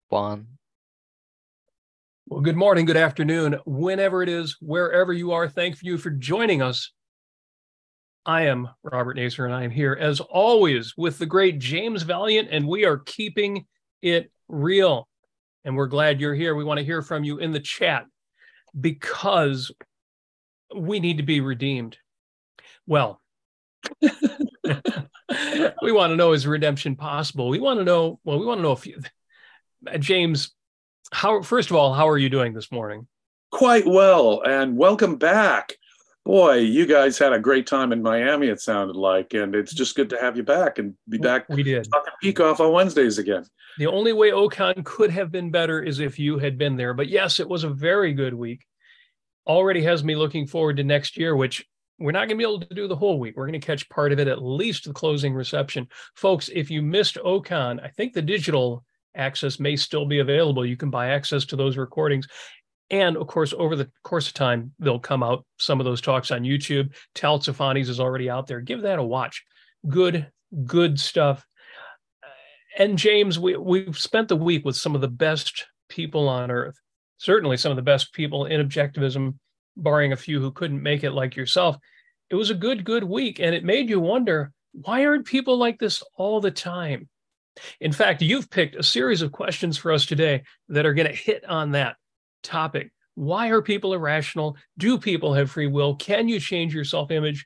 One. Well, good morning, good afternoon, whenever it is, wherever you are. Thank you for joining us. I am Robert Nasir, and I am here, as always, with the great James Valliant, and we are keeping it real. And we're glad you're here. We want to hear from you in the chat because we need to be redeemed. Well, we want to know, is redemption possible? We want to know if you, James, first of all, how are you doing this morning? Quite well, and welcome back. Boy, you guys had a great time in Miami, it sounded like, and it's just good to have you back and be back. We did. Talking Peikoff on Wednesdays again. The only way OCON could have been better is if you had been there. But yes, it was a very good week. Already has me looking forward to next year, which we're not going to be able to do the whole week. We're going to catch part of it, at least the closing reception. Folks, if you missed OCON, I think the digital access may still be available. You can buy access to those recordings. And of course, over the course of time, they'll come out, some of those talks on YouTube. Tal Tsafani's is already out there. Give that a watch. Good stuff. And James, we've spent the week with some of the best people on earth. Certainly some of the best people in objectivism, barring a few who couldn't make it like yourself. It was a good week. And it made you wonder, why aren't people like this all the time? In fact, you've picked a series of questions for us today that are going to hit on that topic. Why are people irrational? Do people have free will? Can you change your self-image?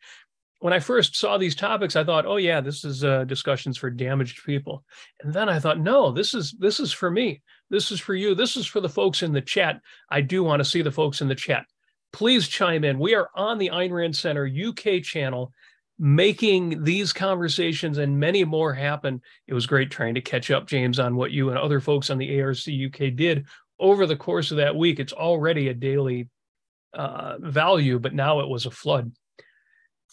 When I first saw these topics, I thought, oh yeah, this is discussions for damaged people. And then I thought, no, this is for me. This is for you. This is for the folks in the chat. I do want to see the folks in the chat. Please chime in. We are on the Ayn Rand Center UK channel, making these conversations and many more happen. It was great trying to catch up, James, on what you and other folks on the ARCUK did over the course of that week. It's already a daily value, but now it was a flood.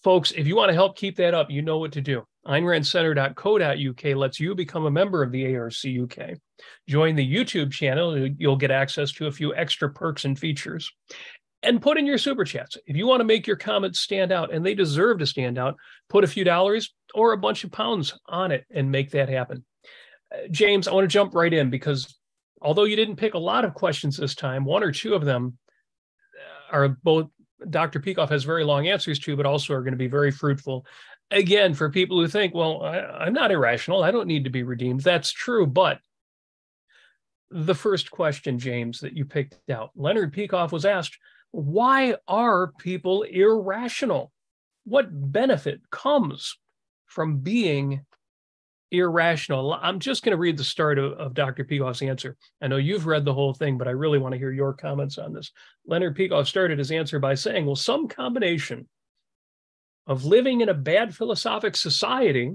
Folks, if you want to help keep that up, you know what to do. AynRandCenter.co.uk lets you become a member of the ARCUK. Join the YouTube channel. You'll get access to a few extra perks and features. And put in your super chats. If you want to make your comments stand out, and they deserve to stand out, put a few dollars or a bunch of pounds on it and make that happen. James, I want to jump right in because although you didn't pick a lot of questions this time, one or two of them are both Dr. Peikoff has very long answers to, but also are going to be very fruitful. Again, for people who think, well, I'm not irrational. I don't need to be redeemed. That's true. But the first question, James, that you picked out, Leonard Peikoff was asked, why are people irrational? What benefit comes from being irrational? I'm just going to read the start of Dr. Peikoff's answer. I know you've read the whole thing, but I really want to hear your comments on this. Leonard Peikoff started his answer by saying, well, some combination of living in a bad philosophic society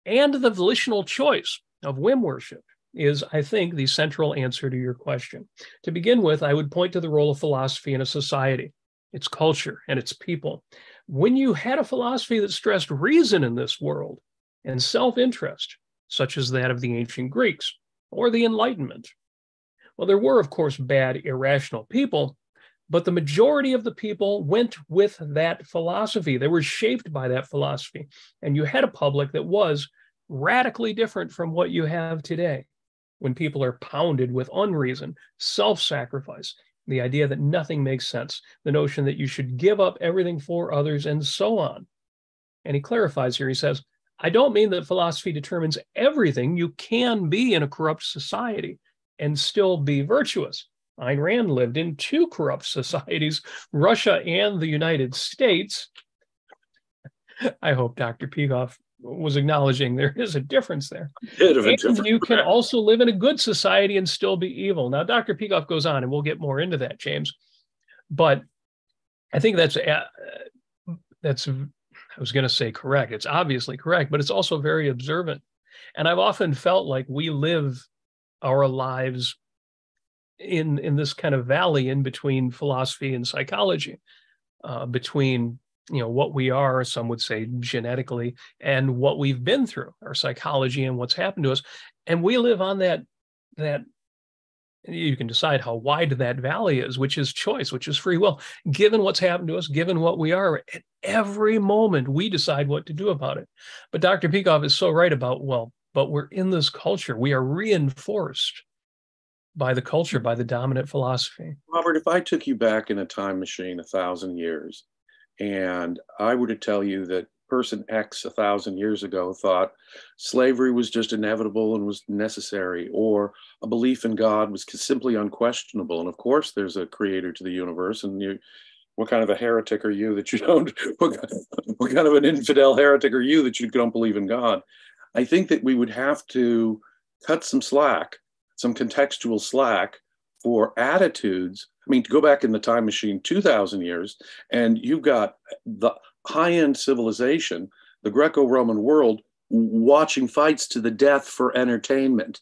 and the volitional choice of whim worship is, I think, the central answer to your question. To begin with, I would point to the role of philosophy in a society, its culture, and its people. When you had a philosophy that stressed reason in this world and self-interest, such as that of the ancient Greeks or the Enlightenment, well, there were, of course, bad, irrational people, but the majority of the people went with that philosophy. They were shaped by that philosophy. And you had a public that was radically different from what you have today, when people are pounded with unreason, self-sacrifice, the idea that nothing makes sense, the notion that you should give up everything for others, and so on. And he clarifies here, he says, I don't mean that philosophy determines everything. You can be in a corrupt society and still be virtuous. Ayn Rand lived in two corrupt societies, Russia and the United States. I hope Dr. Peikoff was acknowledging there is a difference there. And you can also live in a good society and still be evil. Now, Dr. Peikoff goes on, and we'll get more into that, James. But I think that's I was going to say correct. It's obviously correct, but it's also very observant. And I've often felt like we live our lives in this kind of valley in between philosophy and psychology, between what we are, some would say genetically, and what we've been through, our psychology and what's happened to us. And we live on that you can decide how wide that valley is, which is choice, which is free will. Given what's happened to us, given what we are, at every moment, we decide what to do about it. But Dr. Peikoff is so right about, but we're in this culture. We are reinforced by the culture, by the dominant philosophy. Robert, if I took you back in a time machine 1,000 years, and I were to tell you that person X 1,000 years ago thought slavery was just inevitable and was necessary, or a belief in God was simply unquestionable, and of course there's a creator to the universe, and what kind of a heretic are you that you don't, what kind of an infidel heretic are you that you don't believe in God? I think that we would have to cut some slack, some contextual slack for attitudes. I mean, to go back in the time machine 2,000 years, and you've got the high-end civilization, the Greco-Roman world, watching fights to the death for entertainment.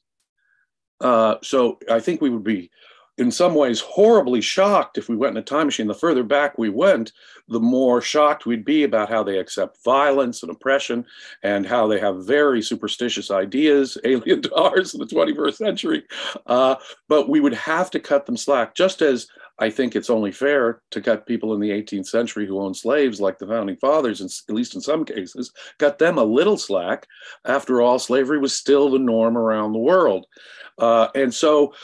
So I think we would be, in some ways, horribly shocked if we went in a time machine. The further back we went, the more shocked we'd be about how they accept violence and oppression, and how they have very superstitious ideas, alien to ours in the 21st century. But we would have to cut them slack, just as I think it's only fair to cut people in the 18th century who owned slaves, like the founding fathers, and at least in some cases, cut them a little slack. After all, slavery was still the norm around the world. And so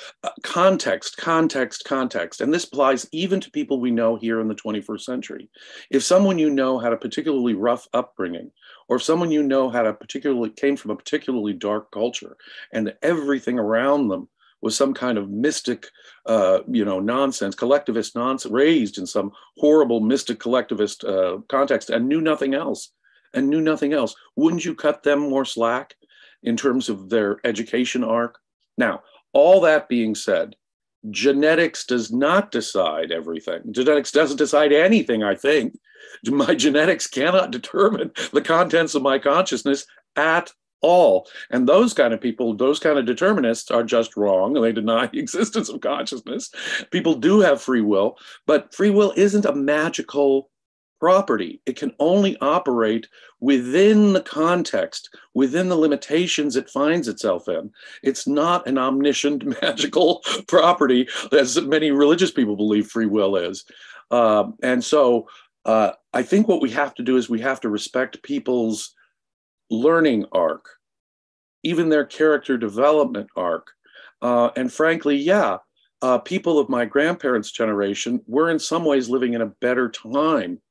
context. And this applies even to people we know here in the 21st century. If someone you know had a particularly rough upbringing, or if someone you know came from a particularly dark culture, and everything around them was some kind of mystic, nonsense, collectivist nonsense, raised in some horrible mystic collectivist context, and knew nothing else, wouldn't you cut them more slack in terms of their education arc? Now, all that being said, genetics does not decide everything. Genetics doesn't decide anything, I think. My genetics cannot determine the contents of my consciousness at all. And those kind of people, those kind of determinists are just wrong, and they deny the existence of consciousness. People do have free will, but free will isn't a magical property. It can only operate within the context, within the limitations it finds itself in. It's not an omniscient magical property, as many religious people believe free will is. And so I think what we have to do is we have to respect people's learning arc, even their character development arc. And frankly, people of my grandparents' generation were in some ways living in a better time.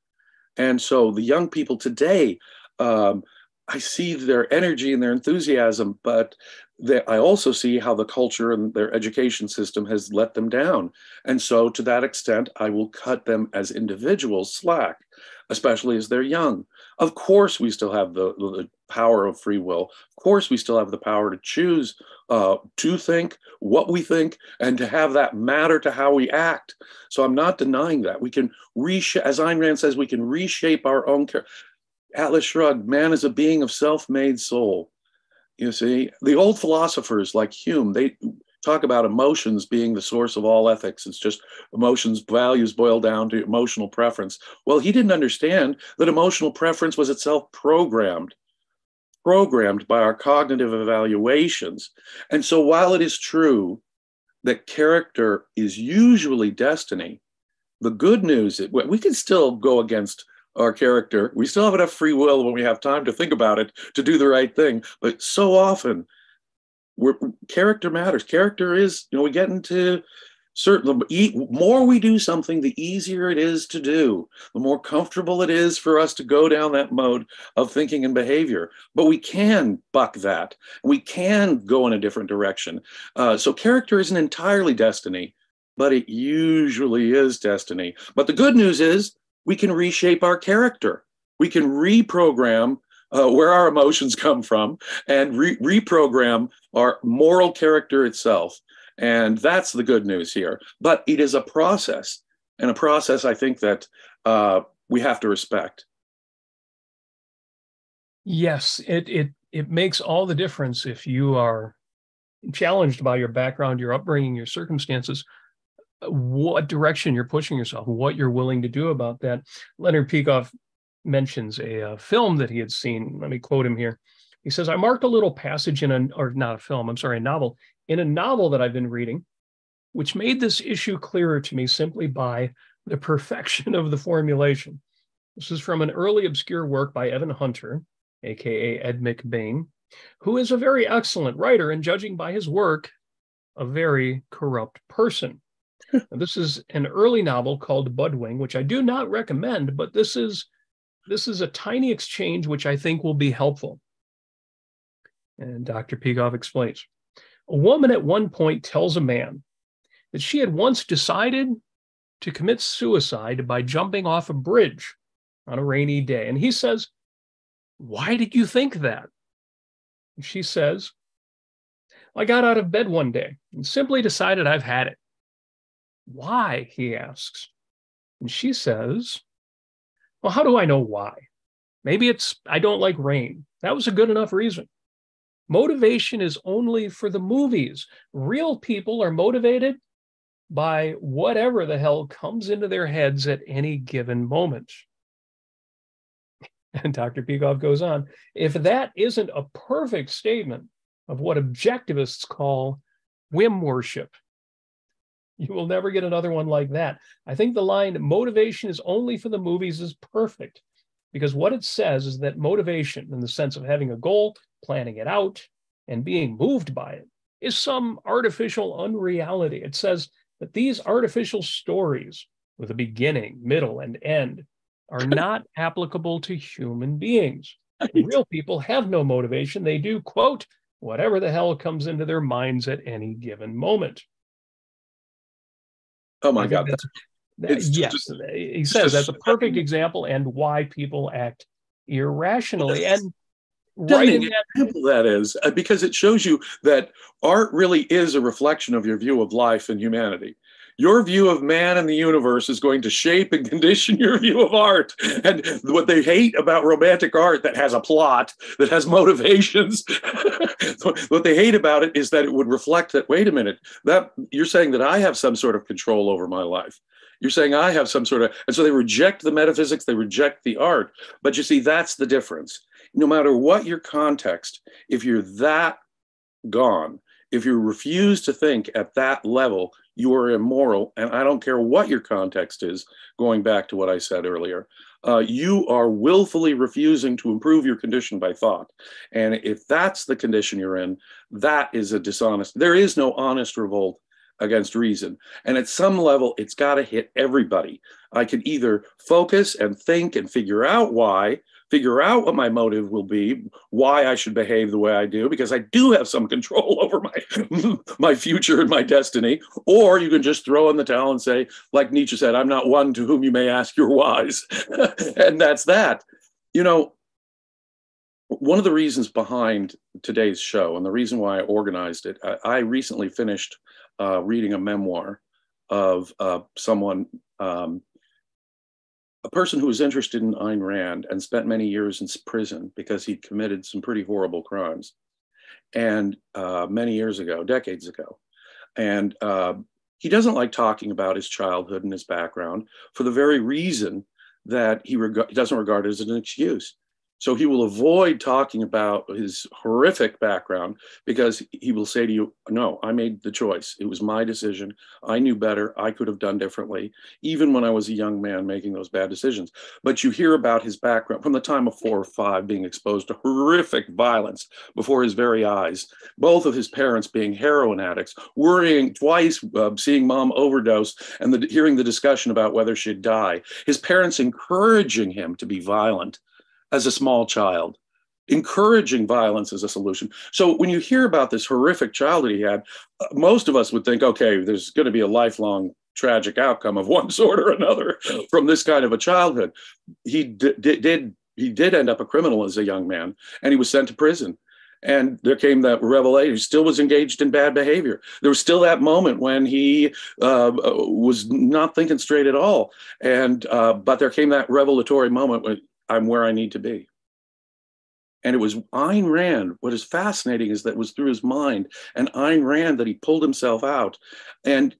And so the young people today, I see their energy and their enthusiasm, but I also see how the culture and their education system has let them down. And so to that extent, I will cut them as individuals slack, especially as they're young. Of course, we still have the power of free will. Of course, we still have the power to choose to think what we think and to have that matter to how we act. So I'm not denying that. We can reshape, as Ayn Rand says, we can reshape our own character. Atlas Shrugged, man is a being of self-made soul. You see, the old philosophers like Hume, they talk about emotions being the source of all ethics. It's just emotions, values boil down to emotional preference. Well, he didn't understand that emotional preference was itself programmed by our cognitive evaluations. And so while it is true that character is usually destiny, the good news is we can still go against our character. We still have enough free will when we have time to think about it, to do the right thing. But so often, character matters. Character is, we get into the more we do something, the easier it is to do, the more comfortable it is for us to go down that mode of thinking and behavior. But we can buck that. We can go in a different direction. So character isn't entirely destiny, but it usually is destiny. But the good news is we can reshape our character. We can reprogram where our emotions come from and reprogram our moral character itself. And that's the good news here. But it is a process, and a process I think that we have to respect. Yes, it makes all the difference if you are challenged by your background, your upbringing, your circumstances, what direction you're pushing yourself, what you're willing to do about that. Leonard Peikoff mentions a film that he had seen. Let me quote him here. He says, I marked a little passage a novel, in a novel that I've been reading, which made this issue clearer to me simply by the perfection of the formulation. This is from an early obscure work by Evan Hunter, aka Ed McBain, who is a very excellent writer, and judging by his work, a very corrupt person. Now, this is an early novel called Budwing, which I do not recommend, but this is a tiny exchange which I think will be helpful. And Dr. Peikoff explains, a woman at one point tells a man that she had once decided to commit suicide by jumping off a bridge on a rainy day. And he says, why did you think that? And she says, I got out of bed one day and simply decided I've had it. Why? He asks. And she says, well, how do I know why? Maybe it's I don't like rain. That was a good enough reason. Motivation is only for the movies. Real people are motivated by whatever the hell comes into their heads at any given moment. And Dr. Peikoff goes on, if that isn't a perfect statement of what objectivists call whim worship, you will never get another one like that. I think the line, motivation is only for the movies, is perfect, because what it says is that motivation, in the sense of having a goal, planning it out, and being moved by it, is some artificial unreality. It says that these artificial stories with a beginning, middle, and end are not applicable to human beings. Real people have no motivation. They do, quote, whatever the hell comes into their minds at any given moment. Oh my God. Yes, he says that's a perfect example and why people act irrationally. And right in that example that is, because it shows you that art really is a reflection of your view of life and humanity. Your view of man and the universe is going to shape and condition your view of art. And what they hate about romantic art that has a plot, that has motivations, what they hate about it is that it would reflect that, wait a minute, that you're saying that I have some sort of control over my life. You're saying I have some sort of, and so they reject the metaphysics, they reject the art. But you see, that's the difference. No matter what your context, if you're that gone, if you refuse to think at that level, you are immoral. And I don't care what your context is, going back to what I said earlier, you are willfully refusing to improve your condition by thought. And if that's the condition you're in, that is a dishonest. There is no honest revolt against reason. And at some level, it's got to hit everybody. I can either focus and think and figure out why, figure out what my motive will be, why I should behave the way I do, because I do have some control over my future and my destiny. Or you can just throw in the towel and say, like Nietzsche said, I'm not one to whom you may ask your whys. And that's that. You know, one of the reasons behind today's show and the reason why I organized it, I recently finished reading a memoir of someone, a person who was interested in Ayn Rand and spent many years in prison because he'd committed some pretty horrible crimes, and many years ago, decades ago. And he doesn't like talking about his childhood and his background for the very reason that he doesn't regard it as an excuse. So he will avoid talking about his horrific background because he will say to you, no, I made the choice. It was my decision. I knew better. I could have done differently, even when I was a young man making those bad decisions. But you hear about his background from the time of 4 or 5, being exposed to horrific violence before his very eyes, both of his parents being heroin addicts, worrying twice, seeing mom overdose, and hearing the discussion about whether she'd die. His parents encouraging him to be violent as a small child, encouraging violence as a solution. So when you hear about this horrific childhood he had, most of us would think, okay, there's going to be a lifelong tragic outcome of one sort or another from this kind of a childhood. He did end up a criminal as a young man, and he was sent to prison. And there came that revelation. He still was engaged in bad behavior. There was still that moment when he was not thinking straight at all. And but there came that revelatory moment when I'm where I need to be. And it was Ayn Rand. What is fascinating is that it was through his mind and Ayn Rand that he pulled himself out. And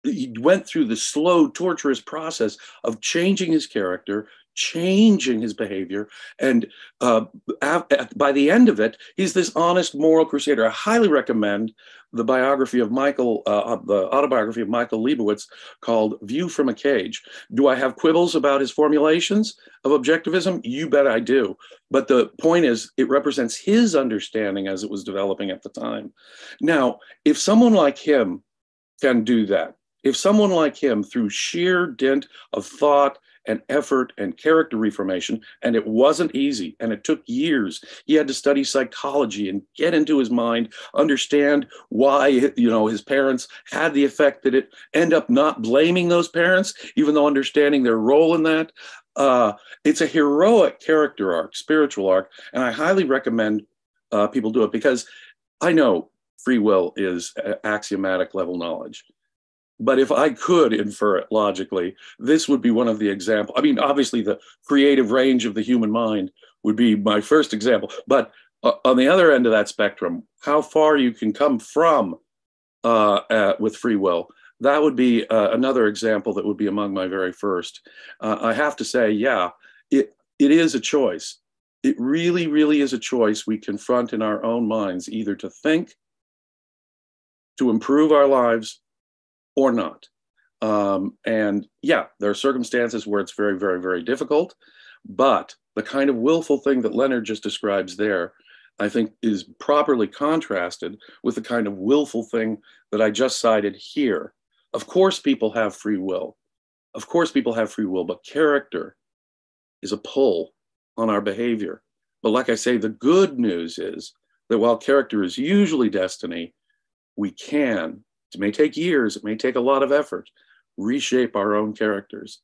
he went through the slow, torturous process of changing his character, changing his behavior. And by the end of it, he's this honest moral crusader. I highly recommend the biography of the autobiography of Michael Leibowitz called View from a Cage. Do I have quibbles about his formulations of objectivism? You bet I do. But the point is, it represents his understanding as it was developing at the time. Now, if someone like him can do that, if someone like him, through sheer dint of thought and effort and character reformation, and it wasn't easy, and it took years. He had to study psychology and get into his mind, understand why, his parents had the effect that it, end up not blaming those parents, even though understanding their role in that. It's a heroic character arc, spiritual arc, and I highly recommend people do it, because I know free will is axiomatic level knowledge. But if I could infer it logically, this would be one of the examples. I mean, obviously, the creative range of the human mind would be my first example. But on the other end of that spectrum, how far you can come from with free will, that would be another example that would be among my very first. I have to say, yeah, it is a choice. It really, really is a choice we confront in our own minds, either to think, to improve our lives, or not. And yeah, there are circumstances where it's very, very, very difficult, but the kind of willful thing that Leonard just describes there, I think is properly contrasted with the kind of willful thing that I just cited here. Of course, people have free will. Of course, people have free will, but character is a pull on our behavior. But like I say, the good news is that while character is usually destiny, we can, it may take years, it may take a lot of effort, reshape our own characters.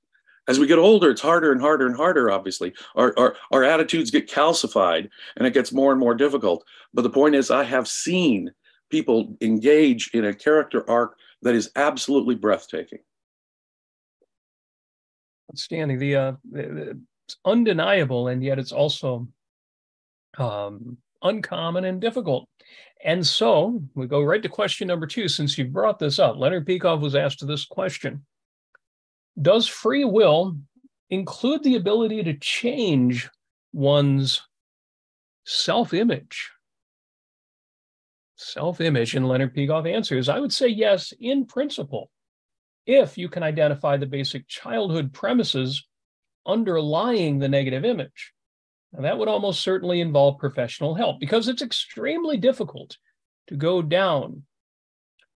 As we get older, it's harder and harder and harder, obviously. Our attitudes get calcified and it gets more and more difficult. But the point is, I have seen people engage in a character arc that is absolutely breathtaking. Outstanding. It's undeniable, and yet it's also uncommon and difficult. And so we go right to question number 2, since you brought this up. Leonard Peikoff was asked this question: does free will include the ability to change one's self-image? Self-image, and Leonard Peikoff answers, I would say yes, in principle, if you can identify the basic childhood premises underlying the negative image. Now, that would almost certainly involve professional help, because it's extremely difficult to go down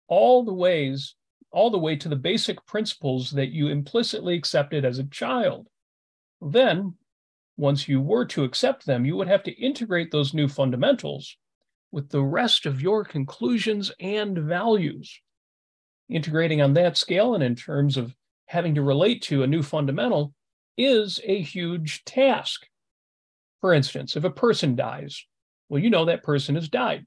all the way to the basic principles that you implicitly accepted as a child. Then, once you were to accept them, you would have to integrate those new fundamentals with the rest of your conclusions and values. Integrating on that scale, and in terms of having to relate to a new fundamental, is a huge task. For instance, if a person dies, well, you know that person has died,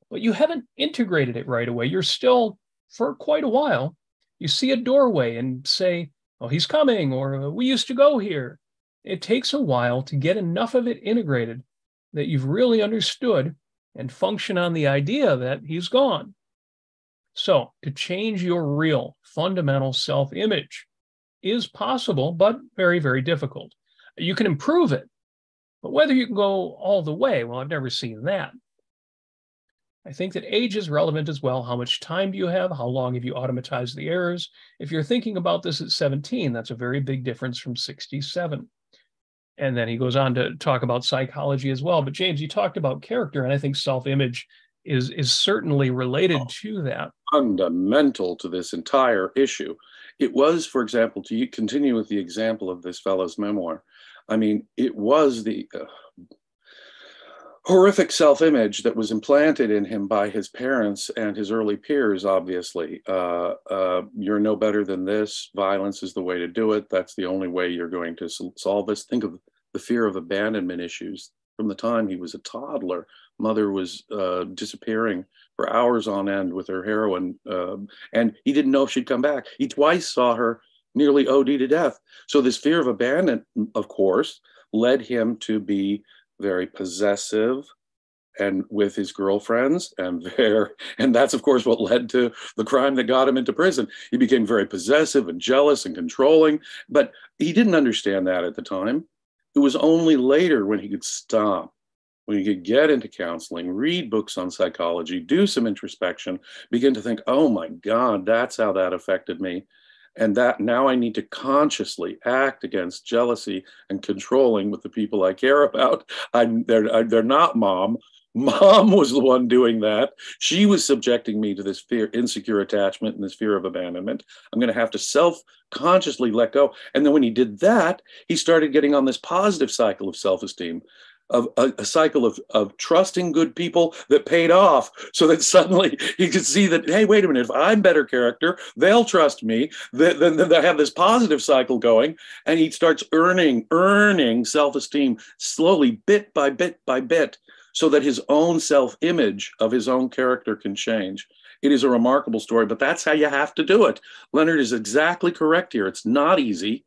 but you haven't integrated it right away. You're still, for quite a while, you see a doorway and say, oh, he's coming, or we used to go here. It takes a while to get enough of it integrated that you've really understood and function on the idea that he's gone. So to change your real fundamental self-image is possible, but very, very difficult. You can improve it, but whether you can go all the way, well, I've never seen that. I think that age is relevant as well. How much time do you have? How long have you automatized the errors? If you're thinking about this at 17, that's a very big difference from 67. And then he goes on to talk about psychology as well. But James, you talked about character, and I think self-image is certainly related to that. Fundamental to this entire issue. It was, for example, to continue with the example of this fellow's memoir, I mean, it was the horrific self-image that was implanted in him by his parents and his early peers, obviously. You're no better than this. Violence is the way to do it. That's the only way you're going to solve this. Think of the fear of abandonment issues from the time he was a toddler. Mother was disappearing for hours on end with her heroin, and he didn't know if she'd come back. He twice saw her nearly OD to death. So this fear of abandonment, of course, led him to be very possessive, and with his girlfriends, and that's of course what led to the crime that got him into prison. He became very possessive and jealous and controlling, but he didn't understand that at the time. It was only later when he could stop, when you could get into counseling, read books on psychology, do some introspection, begin to think, oh my God, that's how that affected me. And that now I need to consciously act against jealousy and controlling with the people I care about. They're not mom. Mom was the one doing that. She was subjecting me to this fear, insecure attachment and this fear of abandonment. I'm going to have to self-consciously let go. And then when he did that, he started getting on this positive cycle of self-esteem, of a cycle of trusting good people that paid off, so that suddenly he could see that, hey, wait a minute, if I'm better character, they'll trust me. Then they have this positive cycle going, and he starts earning self-esteem slowly, bit by bit by bit, so that his own self-image of his own character can change. It is a remarkable story, but that's how you have to do it. Leonard is exactly correct here. It's not easy.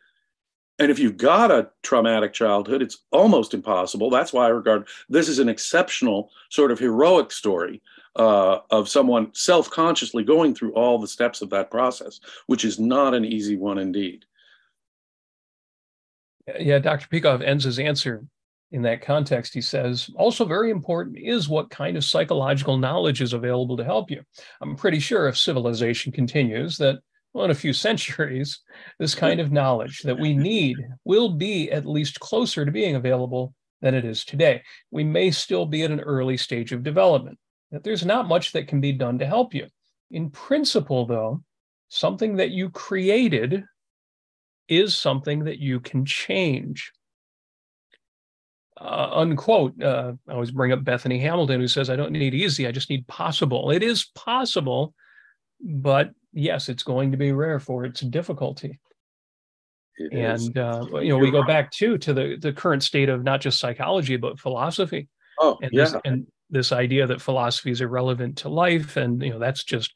And if you've got a traumatic childhood, it's almost impossible. That's why I regard this as an exceptional sort of heroic story of someone self-consciously going through all the steps of that process, which is not an easy one indeed. Yeah, Dr. Peikoff ends his answer in that context. He says, also very important is what kind of psychological knowledge is available to help you. I'm pretty sure if civilization continues that, well, in a few centuries, this kind of knowledge that we need will be at least closer to being available than it is today. We may still be at an early stage of development, that there's not much that can be done to help you. In principle, though, something that you created is something that you can change. Unquote. I always bring up Bethany Hamilton, who says, I don't need easy, I just need possible. It is possible, but yes, it's going to be rare for its difficulty. We go back to the current state of not just psychology, but philosophy. Oh, and yeah. This idea that philosophy is irrelevant to life. And, that's just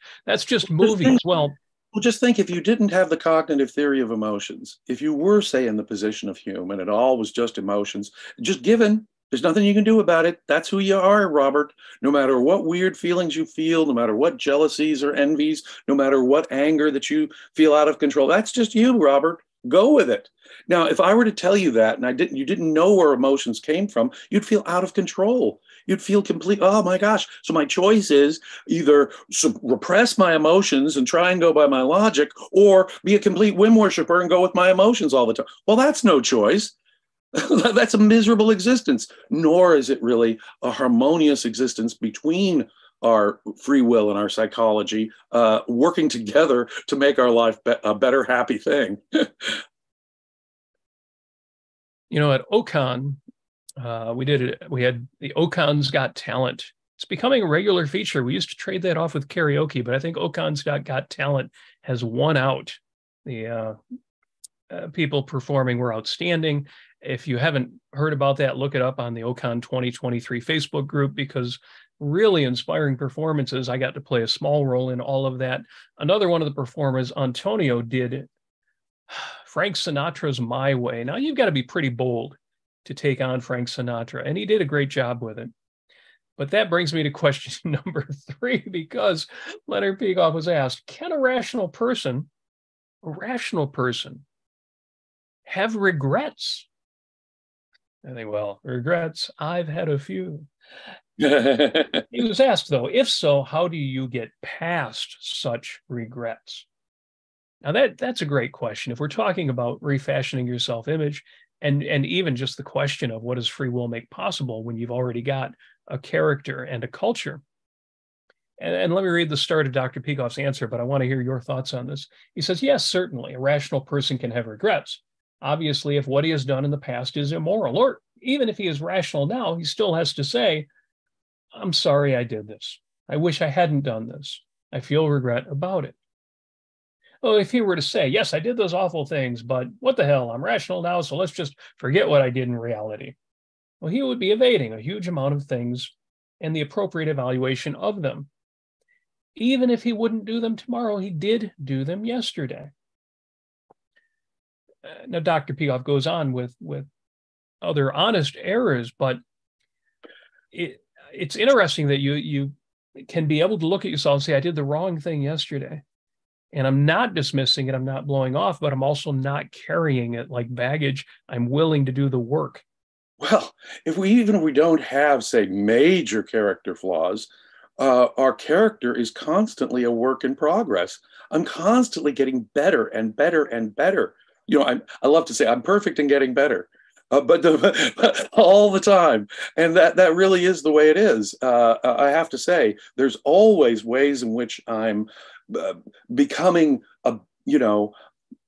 movies. Well, just think, if you didn't have the cognitive theory of emotions, if you were, say, in the position of Hume and it all was just emotions, just given, there's nothing you can do about it. That's who you are, Robert. No matter what weird feelings you feel, no matter what jealousies or envies, no matter what anger that you feel out of control, that's just you, Robert. Go with it. Now, if I were to tell you that and you didn't know where emotions came from, you'd feel out of control. You'd feel complete, oh my gosh. So my choice is either repress my emotions and try and go by my logic, or be a complete whim worshiper and go with my emotions all the time. Well, that's no choice. That's a miserable existence, nor is it really a harmonious existence between our free will and our psychology working together to make our life a better, happy thing. At OCON, we had the OCON's Got Talent. It's becoming a regular feature. We used to trade that off with karaoke, but I think OCON's Got Talent has won out. The people performing were outstanding. If you haven't heard about that, look it up on the OCON 2023 Facebook group, because really inspiring performances. I got to play a small role in all of that. Another one of the performers, Antonio, did Frank Sinatra's My Way. Now, you've got to be pretty bold to take on Frank Sinatra, and he did a great job with it. But that brings me to question number 3, because Leonard Peikoff was asked, can a rational person have regrets? I think, well, regrets, I've had a few. He was asked, though, if so, how do you get past such regrets? Now, that's a great question. If we're talking about refashioning your self-image, and even just the question of what does free will make possible when you've already got a character and a culture. And let me read the start of Dr. Peikoff's answer, but I want to hear your thoughts on this. He says, yes, certainly, a rational person can have regrets. Obviously, if what he has done in the past is immoral, or even if he is rational now, he still has to say, I'm sorry I did this. I wish I hadn't done this. I feel regret about it. Well, if he were to say, yes, I did those awful things, but what the hell, I'm rational now, so let's just forget what I did in reality. Well, he would be evading a huge amount of things and the appropriate evaluation of them. Even if he wouldn't do them tomorrow, he did do them yesterday. Now, Dr. Peikoff goes on with other honest errors, but it's interesting that you can be able to look at yourself and say, I did the wrong thing yesterday. And I'm not dismissing it. I'm not blowing off, but I'm also not carrying it like baggage. I'm willing to do the work. Well, if we don't have, say, major character flaws, our character is constantly a work in progress. I'm constantly getting better and better and better. I love to say I'm perfect and getting better, but all the time. And that really is the way it is. I have to say, there's always ways in which I'm becoming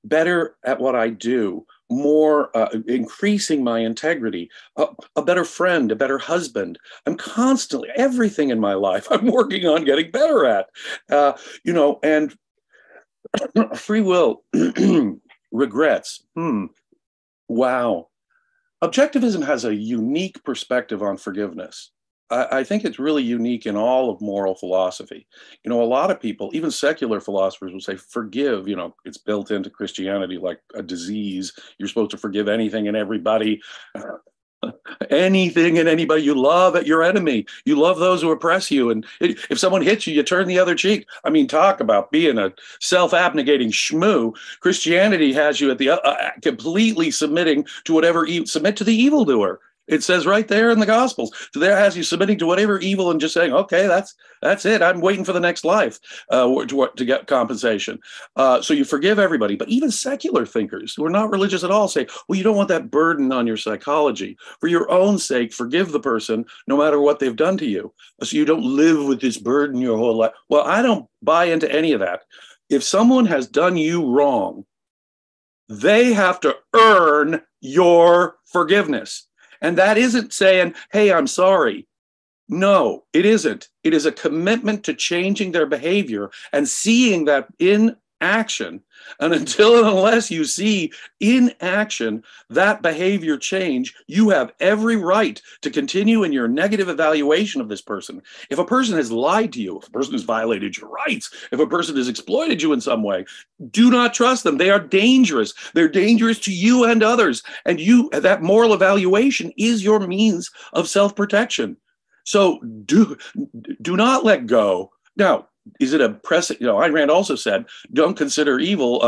better at what I do, more increasing my integrity, a better friend, a better husband. I'm constantly, everything in my life, I'm working on getting better at, and free will, regrets. Wow. Objectivism has a unique perspective on forgiveness. I think it's really unique in all of moral philosophy. A lot of people, even secular philosophers, will say, forgive. It's built into Christianity like a disease. You're supposed to forgive anything and everybody, anything and anybody. You love your enemy. You love those who oppress you. And if someone hits you, you turn the other cheek. I mean, talk about being a self-abnegating shmoo. Christianity has you at the completely submitting to whatever, submit to the evildoer. It says right there in the Gospels. So there has you submitting to whatever evil and just saying, okay, that's it. I'm waiting for the next life to get compensation. So you forgive everybody. But even secular thinkers who are not religious at all say, well, you don't want that burden on your psychology. For your own sake, forgive the person no matter what they've done to you. So you don't live with this burden your whole life. Well, I don't buy into any of that. If someone has done you wrong, they have to earn your forgiveness. And that isn't saying, hey, I'm sorry. No, it isn't. It is a commitment to changing their behavior and seeing that in action. And until and unless you see in action that behavior change, you have every right to continue in your negative evaluation of this person. If a person has lied to you, if a person has violated your rights, if a person has exploited you in some way, do not trust them. They are dangerous. They're dangerous to you and others. And that moral evaluation is your means of self-protection. So do not let go. Now, is it a precedent? Ayn Rand also said, don't consider evil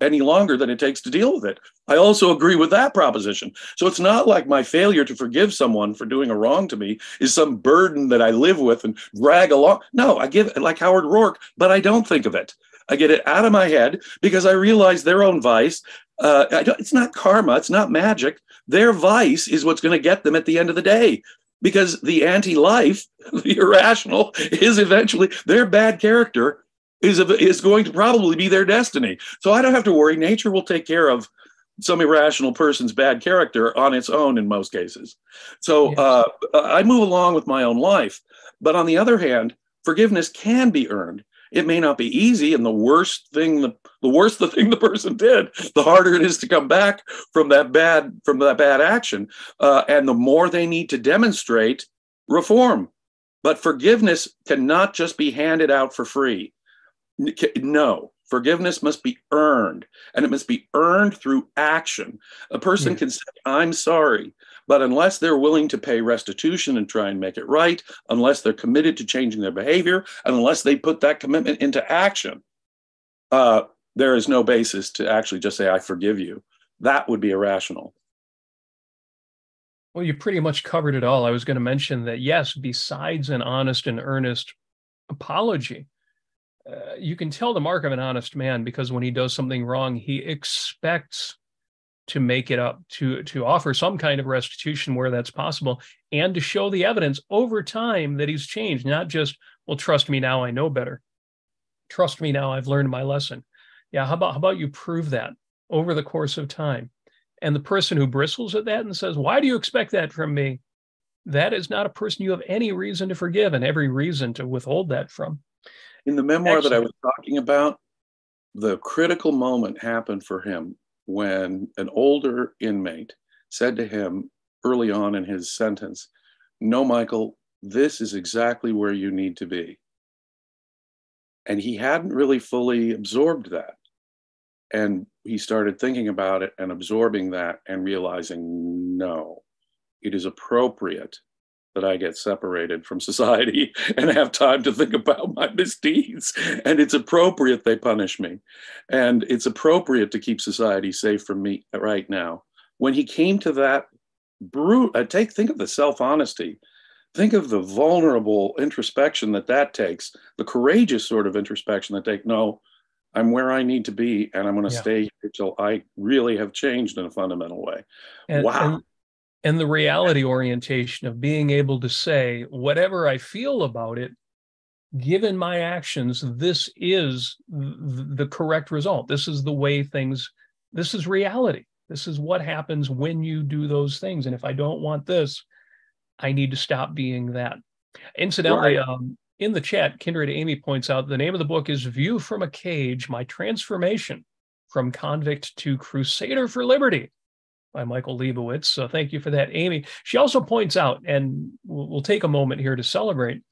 any longer than it takes to deal with it. I also agree with that proposition. So it's not like my failure to forgive someone for doing a wrong to me is some burden that I live with and drag along. No, I give it like Howard Rourke, but I don't think of it. I get it out of my head because I realize their own vice. It's not karma. It's not magic. Their vice is what's going to get them at the end of the day. Because the anti-life, the irrational, is eventually their bad character is going to probably be their destiny. So I don't have to worry. Nature will take care of some irrational person's bad character on its own in most cases. So yes. I move along with my own life. But on the other hand, forgiveness can be earned. It may not be easy, and the worse the thing the person did, the harder it is to come back from that bad action, and the more they need to demonstrate reform. But forgiveness cannot just be handed out for free. No, forgiveness must be earned, and it must be earned through action. A person can say, "I'm sorry." But unless they're willing to pay restitution and try and make it right, unless they're committed to changing their behavior, and unless they put that commitment into action, there is no basis to actually just say, I forgive you. That would be irrational. Well, you pretty much covered it all. I was going to mention that, yes, besides an honest and earnest apology, you can tell the mark of an honest man because when he does something wrong, he expects to make it up, to offer some kind of restitution where that's possible, and to show the evidence over time that he's changed, not just, well, trust me now, I know better. Trust me now, I've learned my lesson. Yeah, how about you prove that over the course of time? And the person who bristles at that and says, why do you expect that from me? That is not a person you have any reason to forgive and every reason to withhold that from. In the memoir that I was talking about, the critical moment happened for him when an older inmate said to him early on in his sentence, no, Michael, this is exactly where you need to be. And he hadn't really fully absorbed that. And he started thinking about it and absorbing that and realizing, no, it is appropriate that I get separated from society and have time to think about my misdeeds. And it's appropriate they punish me. And it's appropriate to keep society safe from me right now. When he came to that think of the self-honesty. Think of the vulnerable introspection that takes, the courageous sort of introspection that no, I'm where I need to be, and I'm going to stay until I really have changed in a fundamental way. Wow. And the reality orientation of being able to say, whatever I feel about it, given my actions, this is the correct result. This is the way this is reality. This is what happens when you do those things. And if I don't want this, I need to stop being that. Incidentally, in the chat, Kindred Amy points out the name of the book is View from a Cage, My Transformation from Convict to Crusader for Liberty by Michael Leibowitz. So thank you for that, Amy. She also points out, and we'll take a moment here to celebrate,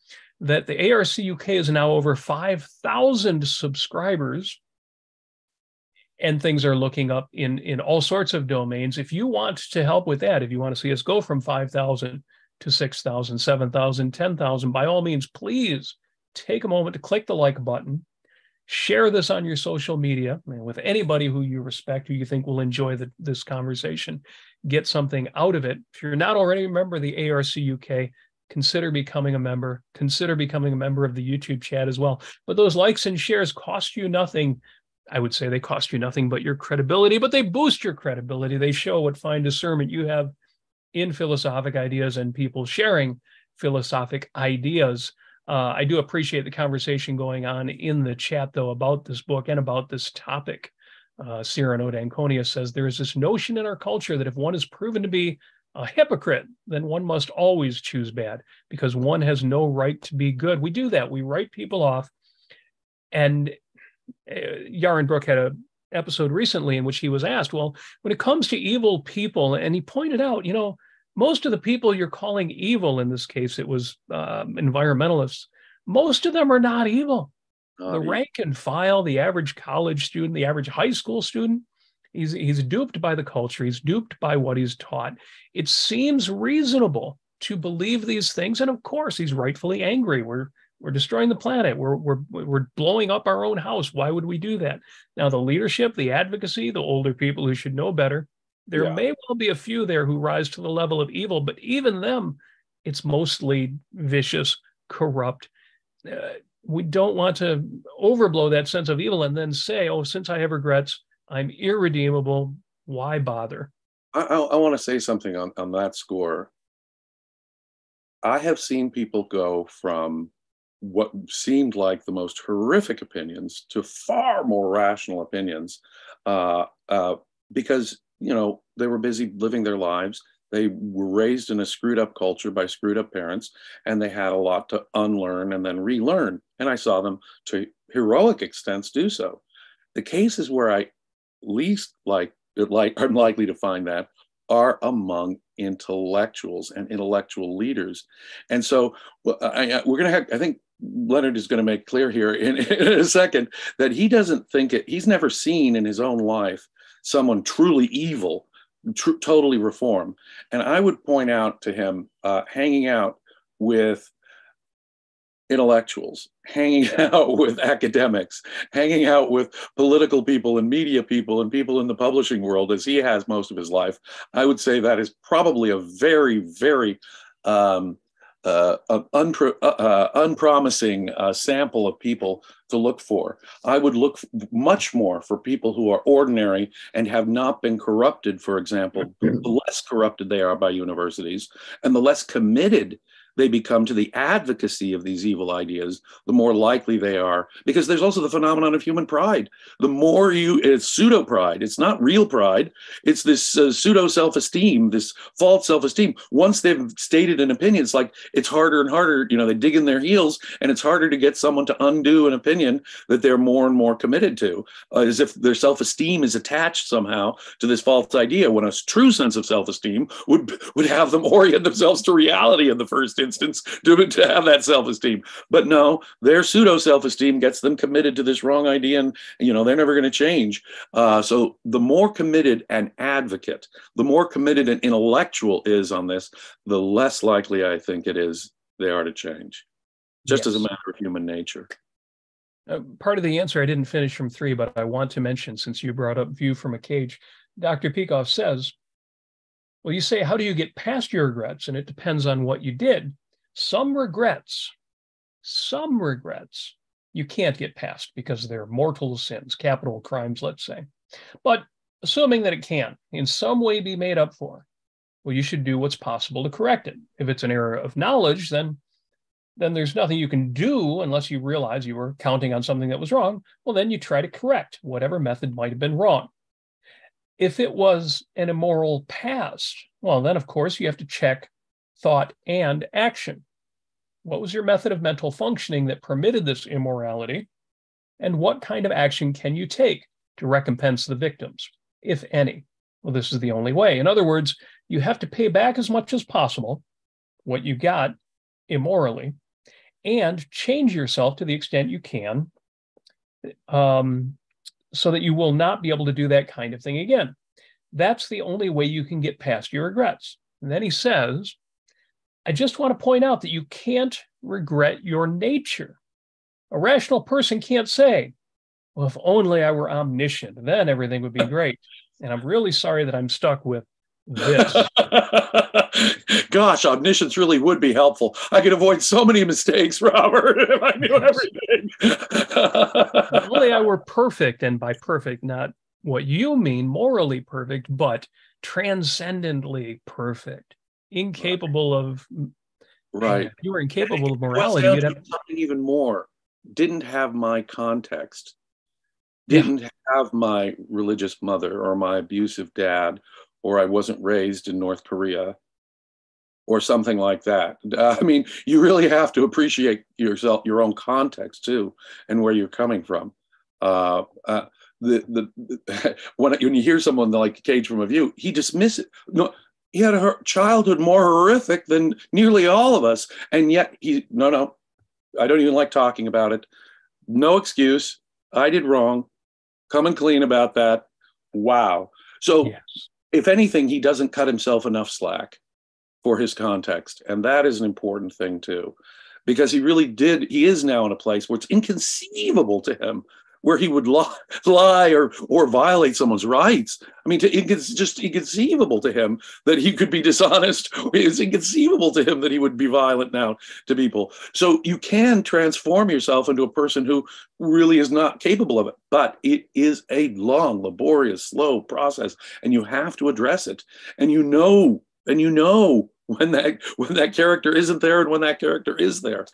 that the ARCUK is now over 5,000 subscribers, and things are looking up in all sorts of domains. If you want to help with that, if you want to see us go from 5,000 to 6,000, 7,000, 10,000, by all means, please take a moment to click the like button, share this on your social media with anybody who you respect, who you think will enjoy this conversation, get something out of it. If you're not already a member of the ARCUK, consider becoming a member. Consider becoming a member of the YouTube chat as well. But those likes and shares cost you nothing. I would say they cost you nothing but your credibility, but they boost your credibility. They show what fine discernment you have in philosophic ideas and people sharing philosophic ideas. I do appreciate the conversation going on in the chat, though, about this book and about this topic. Cyrano d'Anconia says there is this notion in our culture that if one is proven to be a hypocrite, then one must always choose bad because one has no right to be good. We do that. We write people off. And Yaron Brook had an episode recently in which he was asked, well, when it comes to evil people, and he pointed out, most of the people you're calling evil, in this case, it was environmentalists, most of them are not evil. The rank and file, the average college student, the average high school student, he's duped by the culture. He's duped by what he's taught. It seems reasonable to believe these things. And of course, he's rightfully angry. We're destroying the planet. We're blowing up our own house. Why would we do that? Now, the leadership, the advocacy, the older people who should know better, there may well be a few there who rise to the level of evil, but even them, it's mostly vicious, corrupt. We don't want to overblow that sense of evil and then say, oh, since I have regrets, I'm irredeemable. Why bother? I want to say something on that score. I have seen people go from what seemed like the most horrific opinions to far more rational opinions because, they were busy living their lives. They were raised in a screwed up culture by screwed up parents, and they had a lot to unlearn and then relearn. And I saw them to heroic extents do so. The cases where I least I'm likely to find that are among intellectuals and intellectual leaders. And so we're going to have, I think Leonard is going to make clear here in a second that he doesn't think he's never seen in his own life someone truly evil, totally reform. And I would point out to him, hanging out with intellectuals, hanging out with academics, hanging out with political people and media people and people in the publishing world, as he has most of his life, I would say that is probably a very, very unpromising sample of people to look for. I would look much more for people who are ordinary and have not been corrupted, for example. The less corrupted they are by universities and the less committed they become to the advocacy of these evil ideas, the more likely they are. Because there's also the phenomenon of human pride. The more it's pseudo pride. It's not real pride. It's this pseudo self-esteem, this false self-esteem. Once they've stated an opinion, it's like it's harder and harder. They dig in their heels, and it's harder to get someone to undo an opinion that they're more and more committed to, as if their self-esteem is attached somehow to this false idea, when a true sense of self-esteem would have them orient themselves to reality in the first instance to have that self-esteem. But no, their pseudo self-esteem gets them committed to this wrong idea, and they're never going to change. So the more committed an advocate, the more committed an intellectual is on this, the less likely I think it is they are to change, just as a matter of human nature. Part of the answer I didn't finish from 3, but I want to mention, since you brought up view from a cage, Dr. Peikoff says, well, you say, how do you get past your regrets? And it depends on what you did. Some regrets you can't get past because they're mortal sins, capital crimes, let's say. But assuming that it can in some way be made up for, well, you should do what's possible to correct it. If it's an error of knowledge, then there's nothing you can do unless you realize you were counting on something that was wrong. Well, then you try to correct whatever method might have been wrong. If it was an immoral past, well, then, of course, you have to check thought and action. What was your method of mental functioning that permitted this immorality? And what kind of action can you take to recompense the victims, if any? Well, this is the only way. In other words, you have to pay back as much as possible what you got immorally, and change yourself to the extent you can, so that you will not be able to do that kind of thing again. That's the only way you can get past your regrets. And then he says, I just want to point out that you can't regret your nature. A rational person can't say, well, if only I were omniscient, then everything would be great. And I'm really sorry that I'm stuck with this. Gosh, omniscience really would be helpful. I could avoid so many mistakes, Robert, if I knew everything. If only I were perfect, and by perfect, not what you mean, morally perfect, but transcendently perfect, incapable of. Right. If you were incapable of morality, you'd have something even more. Didn't have my context. Didn't have my religious mother or my abusive dad, or I wasn't raised in North Korea, or something like that. I mean, you really have to appreciate yourself, your own context too, and where you're coming from. When you hear someone like Cage from a View, he dismisses it. No, he had a childhood more horrific than nearly all of us, and yet no, I don't even like talking about it. No excuse. I did wrong. Coming clean about that. Wow. So, if anything, he doesn't cut himself enough slack for his context. And that is an important thing too, because he is now in a place where it's inconceivable to him where he would lie or violate someone's rights. I mean, it's just inconceivable to him that he could be dishonest. It's inconceivable to him that he would be violent now to people. So you can transform yourself into a person who really is not capable of it, but it is a long, laborious, slow process, and you have to address it. And you know when that character isn't there and when that character is there.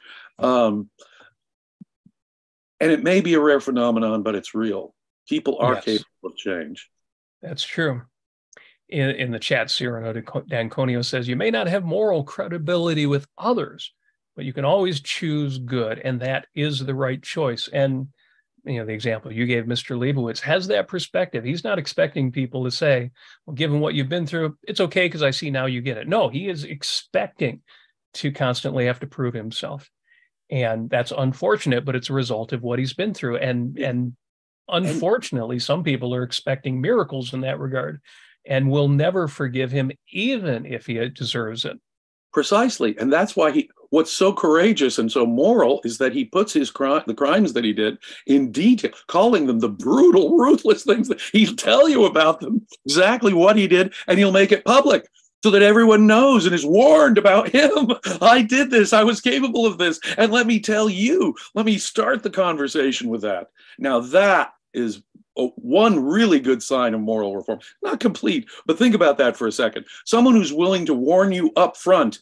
And it may be a rare phenomenon, but it's real. People are capable of change. That's true. In the chat, Cyrano D'Anconio says, you may not have moral credibility with others, but you can always choose good, and that is the right choice. And the example you gave, Mr. Leibowitz, has that perspective. He's not expecting people to say, well, given what you've been through, it's okay because I see now you get it. No, he is expecting to constantly have to prove himself. And that's unfortunate, but it's a result of what he's been through. And unfortunately, some people are expecting miracles in that regard and will never forgive him, even if he deserves it. Precisely. And that's why what's so courageous and so moral is that he puts the crimes that he did in detail, calling them the brutal, ruthless things. He'll tell you about them, exactly what he did, and he'll make it public, so that everyone knows and is warned about him. I did this. I was capable of this. And let me tell you, let me start the conversation with that. Now, that is one really good sign of moral reform. Not complete, but think about that for a second. Someone who's willing to warn you up front.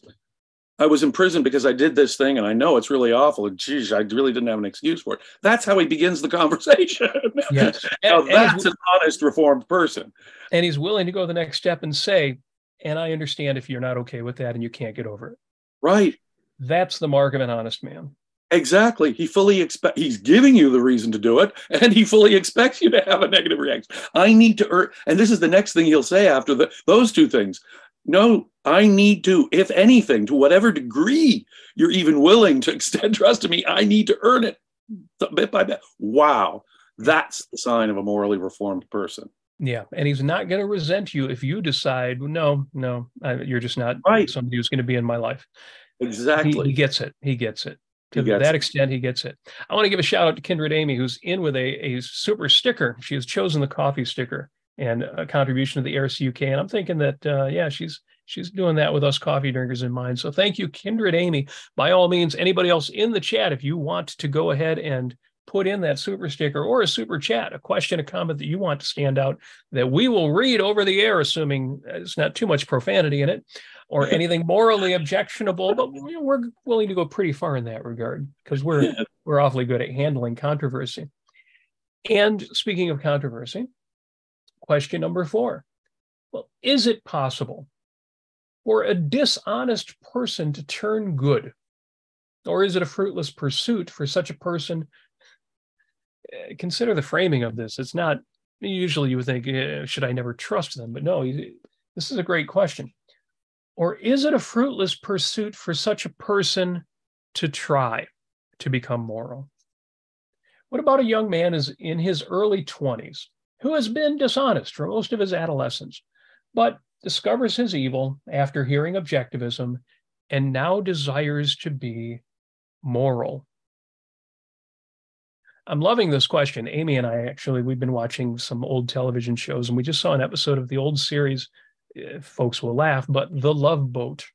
I was in prison because I did this thing, and I know it's really awful. And geez, I really didn't have an excuse for it. That's how he begins the conversation. Yes. Now, that's an honest, reformed person. And he's willing to go the next step and say, and I understand if you're not okay with that and you can't get over it. Right. That's the mark of an honest man. Exactly. He's giving you the reason to do it, and he fully expects you to have a negative reaction. I need to and this is the next thing he'll say after those two things. No, I need to, if anything, to whatever degree you're even willing to extend trust to me, I need to earn it bit by bit. Wow. That's the sign of a morally reformed person. Yeah. And he's not going to resent you if you decide, no, you're just not Right. somebody who's going to be in my life. Exactly. He gets it. He gets it. To He gets that it. extent, he gets it. I want to give a shout out to Kindred Amy, who's in with a super sticker. She has chosen the coffee sticker and a contribution to the ARCUK. And I'm thinking that, yeah, she's doing that with us coffee drinkers in mind. So thank you, Kindred Amy. By all means, anybody else in the chat, if you want to go ahead and put in that super sticker or a super chat, a question, a comment that you want to stand out that we will read over the air, assuming it's not too much profanity in it or anything morally objectionable, but we're willing to go pretty far in that regard because we're awfully good at handling controversy. And speaking of controversy, question number 4. Well, is it possible for a dishonest person to turn good? Or is it a fruitless pursuit for such a person? Consider the framing of this. It's not, usually you would think, should I never trust them? But no, this is a great question. Or is it a fruitless pursuit for such a person to try to become moral? What about a young man is in his early 20s who has been dishonest for most of his adolescence, but discovers his evil after hearing Objectivism and now desires to be moral? I'm loving this question. Amy and I, actually, we've been watching some old television shows, and we just saw an episode of the old series, folks will laugh, but The Love Boat,